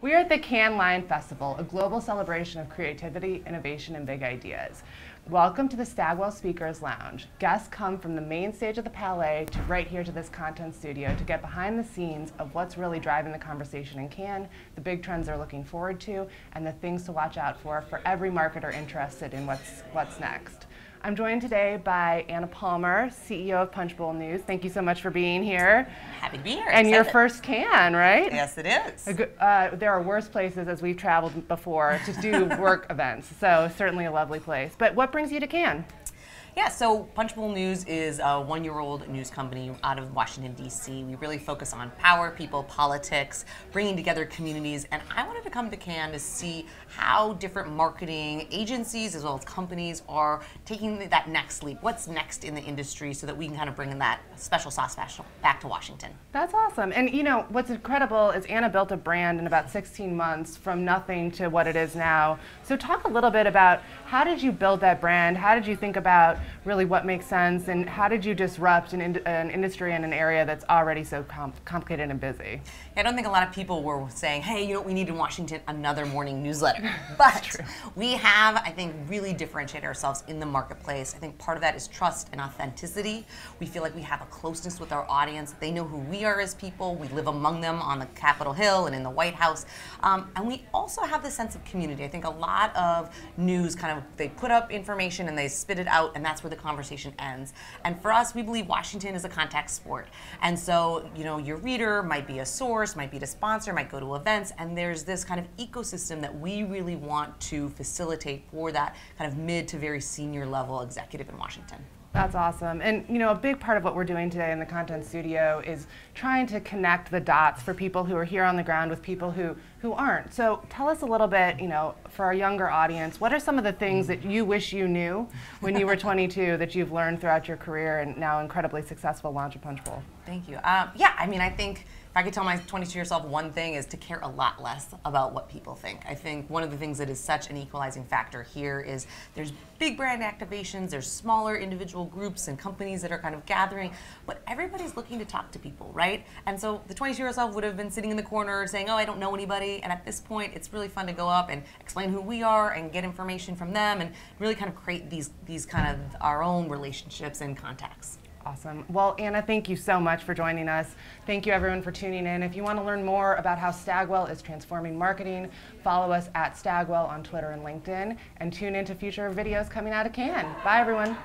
We are at the Cannes Lion Festival, a global celebration of creativity, innovation, and big ideas. Welcome to the Stagwell Speakers Lounge. Guests come from the main stage of the Palais to right here to this content studio to get behind the scenes of what's really driving the conversation in Cannes, the big trends they're looking forward to, and the things to watch out for every marketer interested in what's next. I'm joined today by Anna Palmer, CEO of Punchbowl News. Thank you so much for being here. Happy to be here. And your first Cannes, right? Yes, it is. There are worse places, as we've traveled before, to do work events, so certainly a lovely place. But what brings you to Cannes? Yeah, so Punchbowl News is a one-year-old news company out of Washington, D.C. We really focus on power, people, politics, bringing together communities, and I wanted to come to Cannes to see how different marketing agencies as well as companies are taking that next leap. What's next in the industry so that we can kind of bring that special sauce back to Washington. That's awesome. And you know, what's incredible is Anna built a brand in about 16 months from nothing to what it is now. So talk a little bit about how did you build that brand? How did you think about really what makes sense, and how did you disrupt an industry in an area that's already so complicated and busy? I don't think a lot of people were saying, hey, you know what we need in Washington? Another morning newsletter. But we have, I think, really differentiated ourselves in the marketplace. I think part of that is trust and authenticity. We feel like we have a closeness with our audience. They know who we are as people. We live among them on the Capitol Hill and in the White House. And we also have this sense of community. I think a lot of news they put up information and they spit it out, and that's where the conversation ends. And for us, we believe Washington is a contact sport. And so, you know, your reader might be a source, might be a sponsor, might go to events, and there's this kind of ecosystem that we really want to facilitate for that kind of mid to very senior level executive in Washington. That's awesome. And you know, a big part of what we're doing today in the content studio is trying to connect the dots for people who are here on the ground with people who aren't. So tell us a little bit, you know, for our younger audience, what are some of the things that you wish you knew when you were 22 that you've learned throughout your career and now incredibly successful launch of Punchbowl? Thank you. Yeah, I mean, I think if I could tell my 22-year self one thing is to care a lot less about what people think. I think one of the things that is such an equalizing factor here is there's big brand activations, there's smaller individual groups and companies that are kind of gathering, but everybody's looking to talk to people, right? And so the 22-year self would have been sitting in the corner saying, oh, I don't know anybody, and at this point it's really fun to go up and explain who we are and get information from them and really kind of create these kind of our own relationships and contacts. Awesome. Well, Anna, thank you so much for joining us. Thank you, everyone, for tuning in. If you want to learn more about how Stagwell is transforming marketing, follow us at Stagwell on Twitter and LinkedIn, and tune into future videos coming out of Cannes. Bye, everyone.